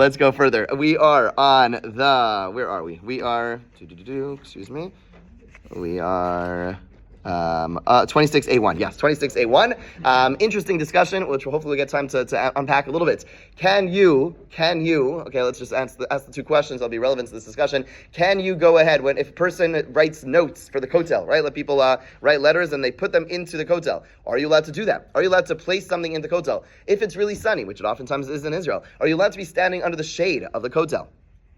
Let's go further. We are on the, where are we? We are, excuse me. We are 26A1. Yes, 26A1. Interesting discussion, which we'll hopefully get time to unpack a little bit. Can you, okay, let's just ask the two questions that'll be relevant to this discussion. Can you go ahead, if a person writes notes for the kotel, right? Let people write letters and they put them into the kotel. Are you allowed to do that? Are you allowed to place something into kotel? If it's really sunny, which it oftentimes is in Israel, are you allowed to be standing under the shade of the kotel?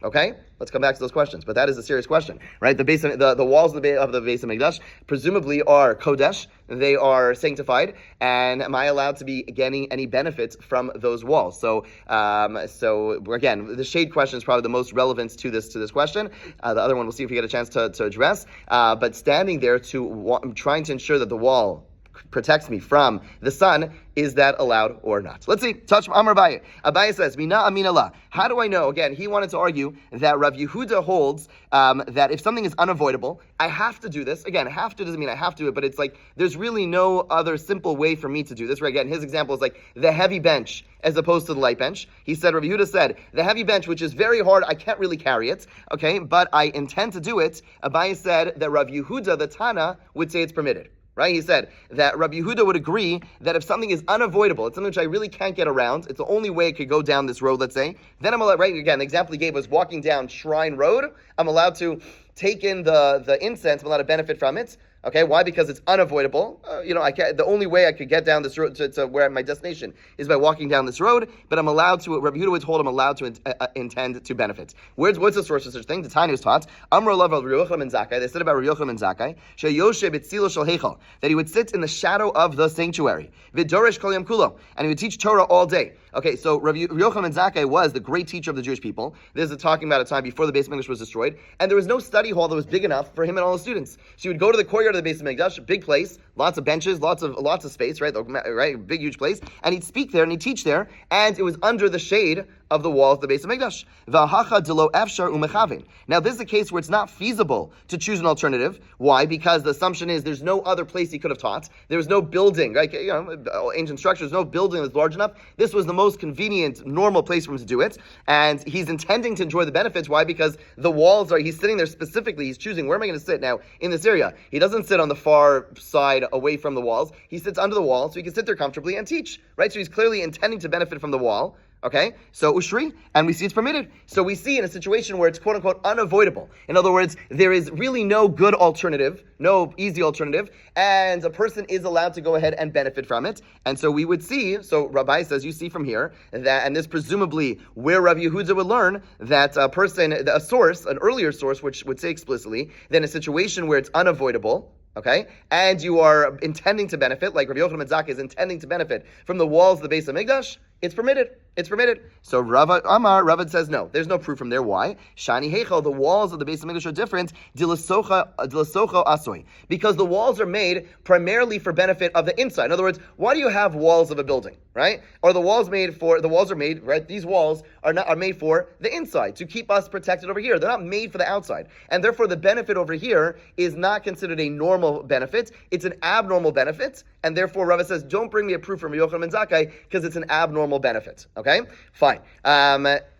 Okay, let's come back to those questions. But that is a serious question, right? The walls of the Beis Hamikdash presumably are kodesh; they are sanctified. And am I allowed to be getting any benefits from those walls? So again, the shade question is probably the most relevant to this question. The other one we'll see if we get a chance to address. But standing there trying to ensure that the wall protects me from the sun, is that allowed or not? Let's see. Touch Amar Abaye. Abaye says, Mina Aminallah. How do I know? Again, he wanted to argue that Rav Yehuda holds that if something is unavoidable, I have to do this. Again, have to doesn't mean I have to do it, but it's like there's really no other simple way for me to do this. Right? Again, his example is like the heavy bench as opposed to the light bench. He said, Rav Yehuda said, the heavy bench, which is very hard, I can't really carry it, okay, but I intend to do it. Abaye said that Rav Yehuda, the Tana, would say it's permitted. Right? He said that Rabbi Yehuda would agree that if something is unavoidable, it's something which I really can't get around, it's the only way I could go down this road, let's say, then I'm allowed, right, again, the example he gave was walking down Shrine Road, I'm allowed to take in the incense, I'm allowed to benefit from it. Okay, why? Because it's unavoidable. The only way I could get down this road to where my destination is by walking down this road, but I'm allowed to, Rabbi Yehuda would hold I'm allowed to intend to benefit. What's the source of such thing? The Tanya was taught, Amro Lav Rabbi Yochanan ben Zakkai, they said about Rabbi Yochanan ben Zakkai, Sheyoshe b'tzilo shel heichal, that he would sit in the shadow of the sanctuary, V'doresh kol yom kulo, and he would teach Torah all day. Okay, so Rabbi Yochanan ben Zakkai was the great teacher of the Jewish people. This is talking about a time before the Beis Hamikdash was destroyed, and there was no study hall that was big enough for him and all his students. So he would go to the courtyard of the Beis Hamikdash, big place, lots of benches, lots of space, right? Right, big huge place, and he'd speak there and he'd teach there, and it was under the shade of the wall of the Beis Hamikdash. V'hacha delo efshar umechavin. Now this is a case where it's not feasible to choose an alternative. Why? Because the assumption is there's no other place he could have taught. There was no building, like ancient structures, no building that's large enough. This was the most convenient, normal place for him to do it, and he's intending to enjoy the benefits. Why? Because the walls he's sitting there specifically. He's choosing where am I going to sit now in this area. He doesn't sit on the far side away from the walls. He sits under the wall so he can sit there comfortably and teach. Right? So he's clearly intending to benefit from the wall. Okay, so ushri, and we see it's permitted. So we see in a situation where it's quote unquote unavoidable. In other words, there is really no good alternative, no easy alternative, and a person is allowed to go ahead and benefit from it. And so we would see, so Rabbi says, you see from here, that, and this presumably where Rav Yehuda would learn that a person, a source, an earlier source, which would say explicitly, that in a situation where it's unavoidable, okay, and you are intending to benefit, like Rabbi Yochanan ben Zakkai is intending to benefit from the walls of the Beis Hamikdash, it's permitted. It's permitted. So Ravad says no. There's no proof from there. Why? Shani Heichel, the walls of the Beis Hamikdash are different. Dilasocha asoi. Because the walls are made primarily for benefit of the inside. In other words, why do you have walls of a building, right? Are the walls are made, right? These walls are made for the inside, to keep us protected over here. They're not made for the outside. And therefore the benefit over here is not considered a normal benefit. It's an abnormal benefit. And therefore Rava says, don't bring me a proof from Yochanan ben Zakkai because it's an abnormal benefit. Okay? Fine.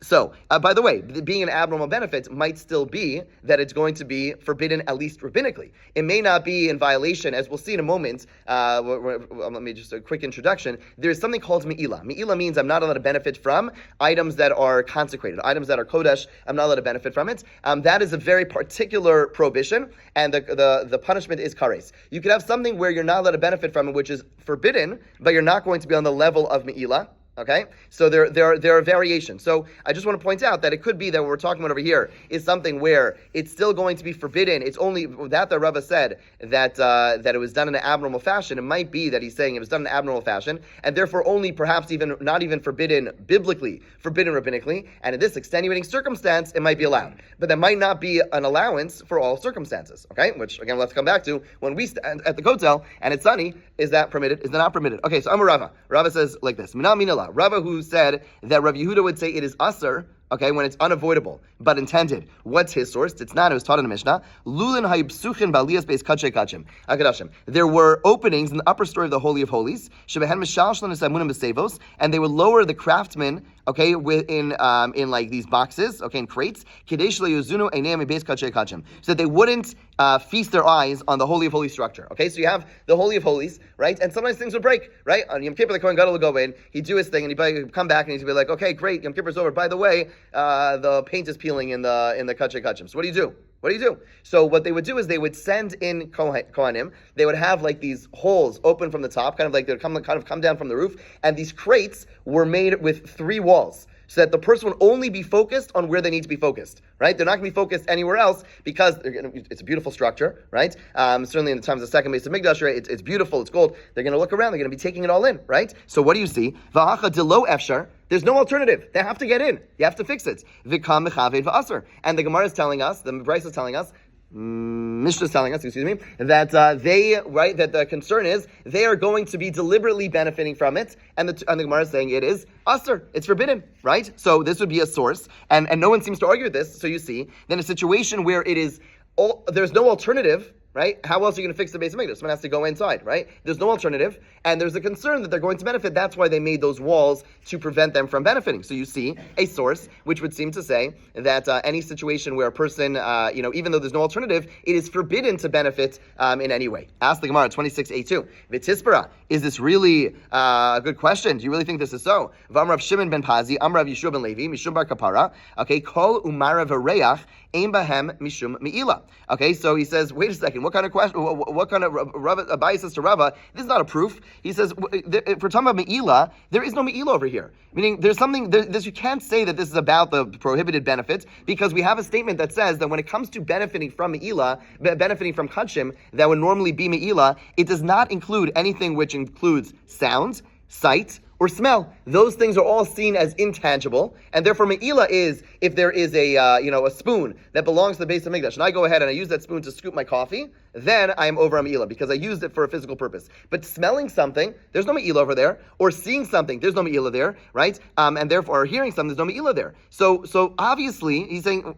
So, by the way, being an abnormal benefit might still be that it's going to be forbidden, at least rabbinically. It may not be in violation, as we'll see in a moment. Let me just a quick introduction. There's something called me'ila. Me'ila means I'm not allowed to benefit from items that are consecrated, items that are kodesh. I'm not allowed to benefit from it. That is a very particular prohibition, and the punishment is kares. You could have something where you're not allowed to benefit from it, which is forbidden, but you're not going to be on the level of me'ila. Okay, so there are variations. So I just want to point out that it could be that what we're talking about over here is something where it's still going to be forbidden. It's only that the Rava said that it was done in an abnormal fashion. It might be that he's saying it was done in an abnormal fashion, and therefore only perhaps even not even forbidden biblically, forbidden rabbinically. And in this extenuating circumstance, it might be allowed, but that might not be an allowance for all circumstances. Okay, which again we'll have to come back to when we stand at the kotel and it's sunny. Is that permitted? Is that not permitted? Okay, so Amar Rava. Rava says like this: Mina minala. Rava, who said that Rav Yehuda would say it is asur, okay, when it's unavoidable, but intended. What's his source? It's not, it was taught in the Mishnah. Lulin hayibsuchin ba'aliyas beis kachay kachim. Akadashim. There were openings in the upper story of the Holy of Holies, shebehen mishal shlan esamunim b'sevos, and they would lower the craftsmen okay, in like these boxes, okay, in crates, so that they wouldn't feast their eyes on the Holy of Holies structure. Okay, so you have the Holy of Holies, right? And sometimes things would break, right? On Yom Kippur, the Kohen Gadol will go in, he'd do his thing, and he'd come back and he'd be like, okay, great, Yom Kippur's over. By the way, the paint is peeling in the Kachay Kachim. So what do you do? What do you do? So what they would do is they would send in Kohanim. They would have like these holes open from the top, kind of like they'd come down from the roof, and these crates were made with 3 walls, so that the person would only be focused on where they need to be focused, right? They're not going to be focused anywhere else because it's a beautiful structure, right? Certainly in the times of the second base of Mikdash, right? It's beautiful, it's gold. They're going to look around, they're going to be taking it all in, right? So what do you see? V'hacha delo efshar. There's no alternative. They have to get in. You have to fix it. V'kam mechaved v'asar. And the Gemara is telling us, the Bryce is telling us, Mishnah is telling us, that that the concern is they are going to be deliberately benefiting from it, and the Gemara is saying it is asur, it's forbidden, right? So this would be a source, and no one seems to argue with this. So you see, then a situation where it is there's no alternative. Right? How else are you going to fix the base of Mikdash? Someone has to go inside, right? There's no alternative, and there's a concern that they're going to benefit. That's why they made those walls to prevent them from benefiting. So you see a source which would seem to say that any situation where a person, even though there's no alternative, it is forbidden to benefit in any way. Ask the Gemara 26a2. V'tispera, is this really a good question? Do you really think this is so? V'amrav Shimon ben Pazi, Amrav Yeshua ben Levi, Mishum bar Kapara. Okay, kol umara v'reach ein bahem mishum meila. Okay, so he says, wait a second. What kind of question? What kind of bias to Rava? This is not a proof. He says, if we're talking about meila, there is no meila over here. Meaning, there's something. You can't say that this is about the prohibited benefits because we have a statement that says that when it comes to benefiting from meila, benefiting from kachim, that would normally be meila, it does not include anything which includes sound, sight, or smell. Those things are all seen as intangible, and therefore me'ila is if there is a spoon that belongs to the base of Mikdash, and I go ahead and I use that spoon to scoop my coffee, then I am over a me'ila because I used it for a physical purpose. But smelling something, there's no me'ila over there, or seeing something, there's no me'ila there, right? And therefore, or hearing something, there's no me'ila there. So obviously, he's saying,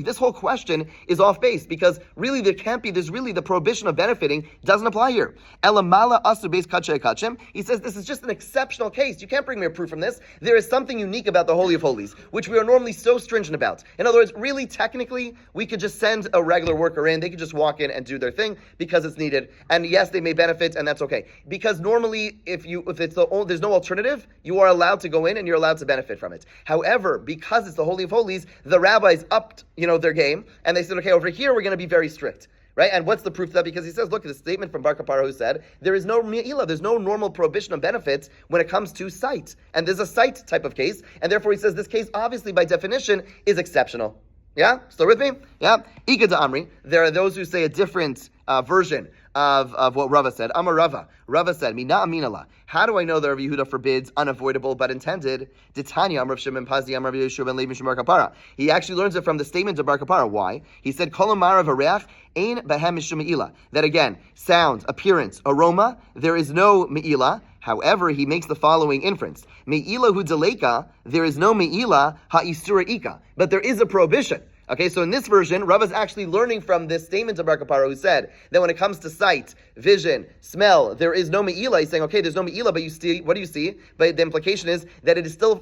this whole question is off base because really there's really the prohibition of benefiting doesn't apply here. Elamala asu base kachay kachim. He says this is just an exceptional case. You can't bring me a proof from this. There is something unique about the Holy of Holies, which we are normally so stringent about. In other words, really, technically, we could just send a regular worker in. They could just walk in and do their thing because it's needed. And yes, they may benefit, and that's okay. Because normally, if there's no alternative, you are allowed to go in and you're allowed to benefit from it. However, because it's the Holy of Holies, the rabbis upped, their game, and they said, okay, over here we're going to be very strict. Right? And what's the proof of that? Because he says, look at the statement from Bar Kapara who said, there is no me'ila, there's no normal prohibition of benefits when it comes to sight. And there's a sight type of case, and therefore he says this case obviously by definition is exceptional. Yeah? Still with me? Yeah? Ika da Amri, there are those who say a different version of what Rava said. Amar Rava. Rava said, Mina aminala. How do I know that Rav Yehuda forbids unavoidable but intended? Ditanya Amrav Shimon Pazi Amrav Yeshua ben Levi Mishum bar Kapara. He actually learns it from the statement of Bar Kapara. Why? He said, Kol amara v'reach ein bahem mishum me'ila. That again, sound, appearance, aroma, there is no me'ila. However, he makes the following inference. Me'ila hu deleka, there is no me'ila ha'isura ika. But there is a prohibition. Okay, so in this version, Rav is actually learning from this statement of Bar Kapara who said that when it comes to sight, vision, smell, there is no me'ila. He's saying, okay, there's no me'ila, but you see, what do you see? But the implication is that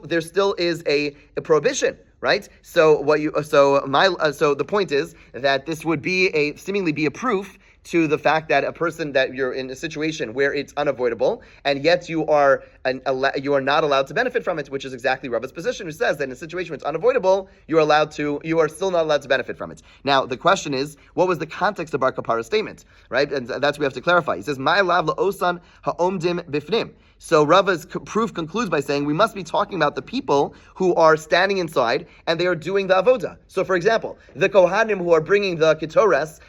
there still is a prohibition, right? So the point is that this would seemingly be a proof to the fact that a person that you're in a situation where it's unavoidable, and yet you are not allowed to benefit from it, which is exactly Rava's position, who says that in a situation where it's unavoidable, you are still not allowed to benefit from it. Now, the question is, what was the context of Bar Kapara's statement, right? And that's what we have to clarify. He says, "My lav la'osan ha'omdim bifnim." So Rava's proof concludes by saying we must be talking about the people who are standing inside and they are doing the avoda. So, for example, the Kohanim who are bringing the ketores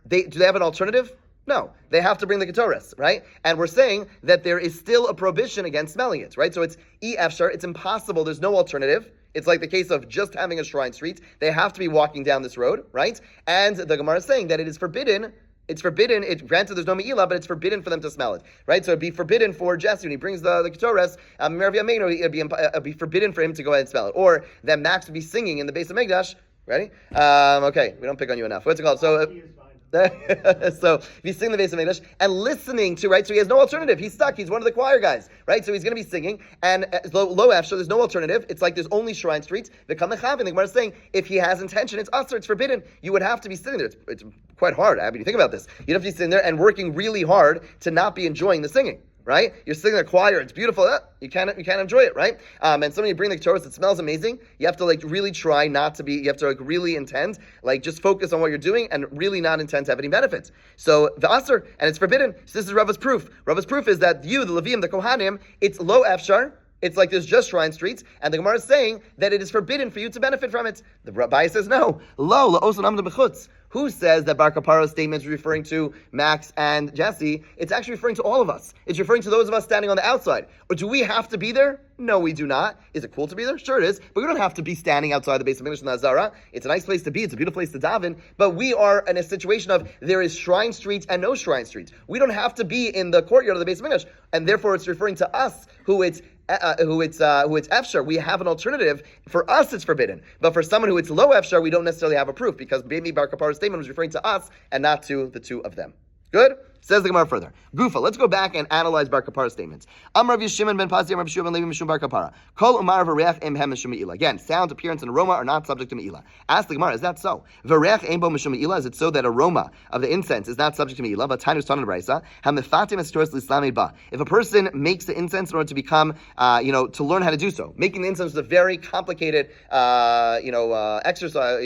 do they have an alternative? No, they have to bring the ketores, right? And we're saying that there is still a prohibition against smelling it, right? So it's efshar, it's impossible, there's no alternative. It's like the case of just having a shrine street. They have to be walking down this road, right? And the Gemara is saying that it is forbidden. It's forbidden. Granted, there's no me'ila, but it's forbidden for them to smell it, right? So it'd be forbidden for Jesse when he brings the ketores. It'd be forbidden for him to go ahead and smell it, or that Max would be singing in the base of Mikdash. Ready? Okay, we don't pick on you enough. What's it called? So. So if he's singing the Beis Hamikdash and listening to, right, so he has no alternative. He's stuck. He's one of the choir guys, right? So he's going to be singing, and low F, so there's no alternative. It's like there's only shrine streets. The Gemara is saying if he has intention, it's usher, it's forbidden. You would have to be sitting there. It's quite hard, Abby, to think about this. You'd have to be sitting there and working really hard to not be enjoying the singing. Right? You're sitting in a choir, it's beautiful, you can't enjoy it, right? And somebody bring the Torah, it smells amazing. You have to really try not to be, you have to really intend, just focus on what you're doing and really not intend to have any benefits. So the Asr, and it's forbidden. So this is Rava's proof. Rava's proof is that you, the Levim, the Kohanim, it's low Efshar. It's like there's just shrine streets, and the Gemara is saying that it is forbidden for you to benefit from it. The Rabbi says no. Lo la'osan amda b'chutz. Who says that Bar Kapara's statement is referring to Max and Jesse? It's actually referring to all of us. It's referring to those of us standing on the outside. Or do we have to be there? No, we do not. Is it cool to be there? Sure it is. But we don't have to be standing outside the Beis Hamikdash in the Azara. It's a nice place to be. It's a beautiful place to daven. But we are in a situation of there is shrine streets and no shrine streets. We don't have to be in the courtyard of the Beis Hamikdash. And therefore it's referring to us who it's efshar. We have an alternative. For us, it's forbidden. But for someone who it's low efshar, we don't necessarily have a proof because maybe Bar Kapara's statement was referring to us and not to the two of them. Good? Says the Gemara further. Gufa, let's go back and analyze Bar Kapara's statements. Amar Yishimon ben Pasi, Amar B'Shua ben Levi Mishum Bar Kapara. Kol Umar v'reach em hem mishum me'ila. Again, sound, appearance, and aroma are not subject to me'ila. Ask the Gemara, is that so? V'reach em bo mishum me'ila. Is it so that aroma of the incense is not subject to me'ila? But Tainus Tanan Brisa. Hamifatim esitoris l'islamei ba. If a person makes the incense in order to become, to learn how to do so, making the incense is a very complicated, exercise,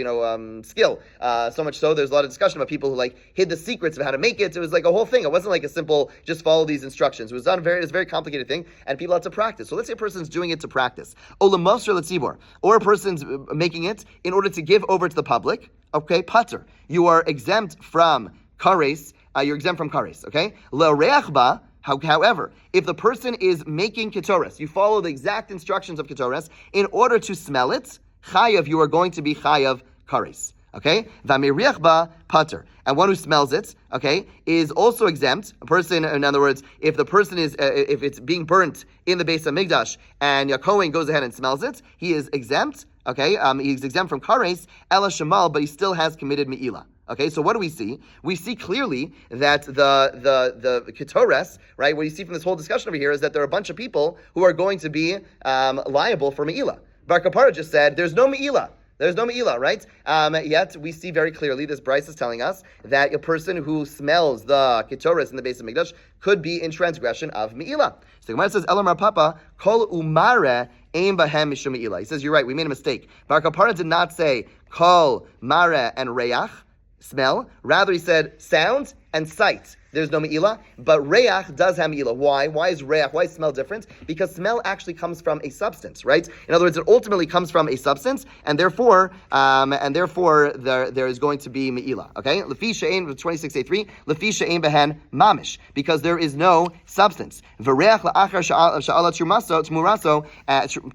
skill. So much so, there's a lot of discussion about people who hid the secrets of how to make it. It was like a whole thing. It wasn't like a simple just follow these instructions. It was a very complicated thing, and people had to practice. So let's say a person's doing it to practice. Olamasr letzibor, or a person's making it in order to give over to the public. Okay, pater. You are exempt from kares. You're exempt from kares. Okay, le'reachba. However, if the person is making ketores, you follow the exact instructions of ketores in order to smell it. Chayav, you are going to be chayav kares. Okay, v'miriachba pater, and one who smells it, okay, is also exempt. A person, in other words, if the person is, if it's being burnt in the Beis Hamikdash, and Yakohen goes ahead and smells it, he is exempt. Okay, he's exempt from kares, ela shemal, but he still has committed me'ila. Okay, so what do we see? We see clearly that the ketores, right? What you see from this whole discussion over here is that there are a bunch of people who are going to be liable for me'ila. Bar Kapara just said there's no me'ila. There's no me'ila, right? Yet we see very clearly, this Bryce is telling us that a person who smells the ketores in the Beis Hamikdash could be in transgression of me'ila. So the Gemara says, Elamar Papa, kol umare ein bahem mishum me'ila. He says, you're right, we made a mistake. Bar Kapara did not say kol mare and reach, smell. Rather, he said sound and sight. There's no me'ila, but reach does have me'ila. Why? Why is reach? Why is smell different? Because smell actually comes from a substance, right? In other words, it ultimately comes from a substance, and therefore there is going to be me'ila. Okay, lefi she'ein 26:3, lefi she'ein behen mamish, because there is no substance. V'reach la'achar sha'ala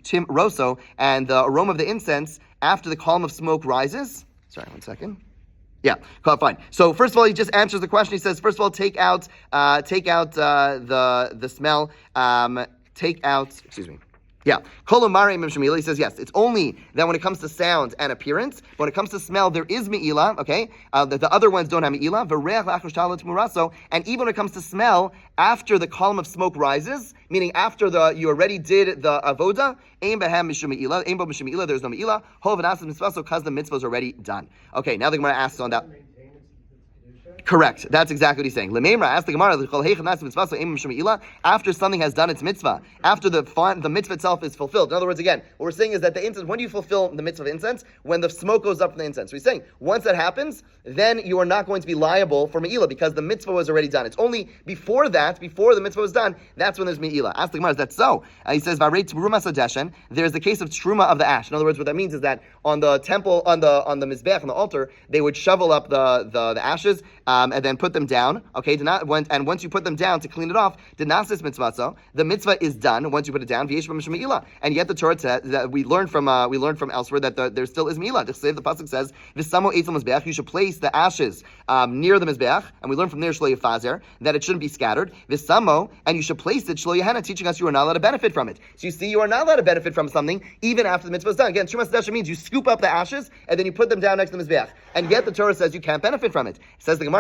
timroso, and the aroma of the incense after the column of smoke rises. Sorry, 1 second. Yeah, fine. So first of all, he just answers the question. He says, first of all, take out the smell. Excuse me. Yeah, kolomare mimshemila. He says yes. It's only that when it comes to sound and appearance, but when it comes to smell, there is meila. Okay, the other ones don't have meila. V'reach la'achar sha'ala muraso. And even when it comes to smell, after the column of smoke rises, meaning after you already did the avoda, ein behem mishum meila, ein bo mishum meila. There's no meila. Hov v'nasim mitzvah, so because the mitzvah is already done. Okay, now the Gemara asks on that. Correct. That's exactly what he's saying. Lememra, ask the Gemara, after something has done its mitzvah, after the mitzvah itself is fulfilled. In other words, again, what we're saying is that the incense, when do you fulfill the mitzvah of incense? When the smoke goes up from the incense. So he's saying, once that happens, then you are not going to be liable for me'ila because the mitzvah was already done. It's only before that, before the mitzvah was done, that's when there's me'ila. Ask the Gemara, is that so? He says, there's the case of truma of the ash. In other words, what that means is that on the temple, on the mizbeach, on the altar, they would shovel up the ashes, and then put them down. Okay, and once you put them down to clean it off, dinasis mitzvah. The mitzvah is done once you put it down. And yet the Torah says that we learned from elsewhere that there still is meila. The pasuk says, "V'samo eitzel mizbeach." You should place the ashes near the mizbeach, and we learn from there shlo yafazer that it shouldn't be scattered. V'samo, and you should place it shlo yahana, teaching us you are not allowed to benefit from it. So you see, you are not allowed to benefit from something even after the mitzvah is done. Again, Trumas Desha means you scoop up the ashes and then you put them down next to the mizbeach, and yet the Torah says you can't benefit from it. It says the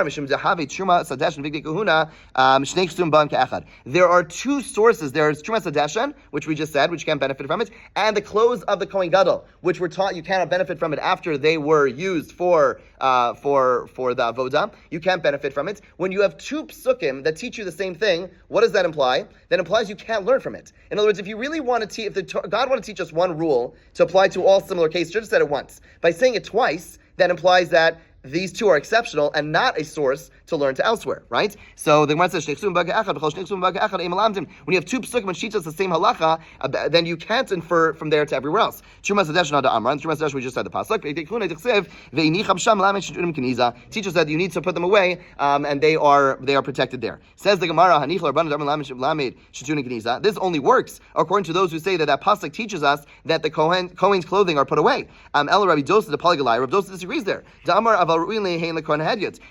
There are two sources. There's Truma Sadeshan, which we just said, which you can't benefit from it, and the clothes of the Kohen Gadol, which we're taught you cannot benefit from it after they were used for the avodah. You can't benefit from it. When you have two psukim that teach you the same thing, what does that imply? That implies you can't learn from it. In other words, if you really want to God want to teach us one rule to apply to all similar cases, should have said it once. By saying it twice, that implies that these two are exceptional and not a source to learn to elsewhere, right? So the Gemara says, when you have two psukim and sheets the same halacha, then you can't infer from there to everywhere else. Truma Sadeshan Ada Amran, Truma Sadeshan, we just said the pasuk. Teaches that you need to put them away, and they are protected there. Says the Gemara, this only works according to those who say that pasuk teaches us that the Kohen's clothing are put away. El Rabbi Dosa the Polygalai, Rabbi Dosa disagrees there.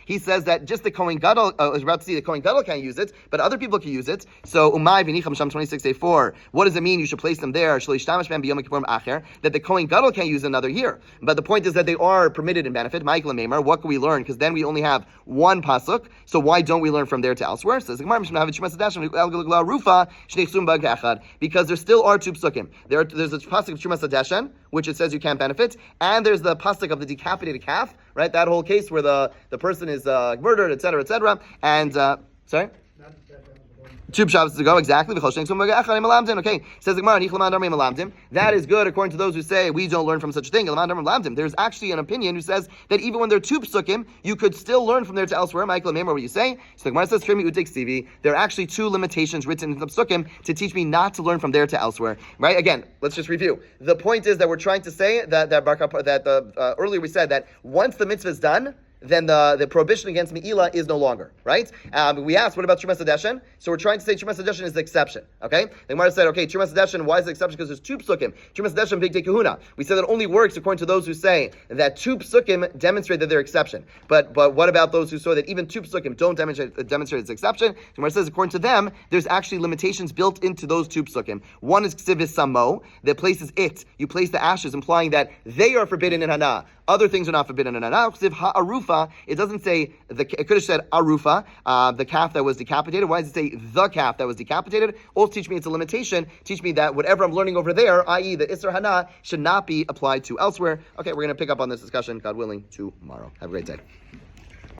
He says that just the Kohen Gadol is about to see the Kohen Gadol can't use it, but other people can use it. So Umay v'nicham sham 26:4. What does it mean? You should place them there. That the Kohen Gadol can't use another year. But the point is that they are permitted in benefit. Michael and Maimar. What can we learn? Because then we only have one pasuk. So why don't we learn from there to elsewhere? Says the Gemara, because there still are two psukim. There's a pasuk of Truma Sadeshan, which it says you can't benefit, and there's the pasuk of the decapitated calf. Right, that whole case where the person is murdered, etc., and sorry. Two Shabbos to go, exactly. Okay, says the Gemara, that is good according to those who say we don't learn from such a thing. There's actually an opinion who says that even when there are two psukim, you could still learn from there to elsewhere. Michael, remember what you say? So the Gemara says, there are actually two limitations written in the psukim to teach me not to learn from there to elsewhere. Right? Again, let's just review. The point is that we're trying to say that earlier we said that once the mitzvah is done, then the prohibition against Me'ilah is no longer, right? We asked, what about Truma Sadeshan? So we're trying to say Truma Sadeshan is the exception, okay? The Gemara said, okay, Truma Sadeshan, why is the exception? Because there's two psukim. Truma Sadeshan, Big Day Kahuna. We said that only works according to those who say that two psukim demonstrate that they're exception. But what about those who saw that even two psukim don't demonstrate its exception? The Gemara says, according to them, there's actually limitations built into those two psukim. One is Ksivis Samo, that places it. You place the ashes, implying that they are forbidden in Hana. Other things are not forbidden in Hana. Ksiv Ha'arufa, it doesn't say, it could have said Arufa, the calf that was decapitated. Why does it say the calf that was decapitated? Also teach me it's a limitation. Teach me that whatever I'm learning over there, i.e. the Isser Hana, should not be applied to elsewhere. Okay, we're going to pick up on this discussion, God willing, tomorrow. Have a great day.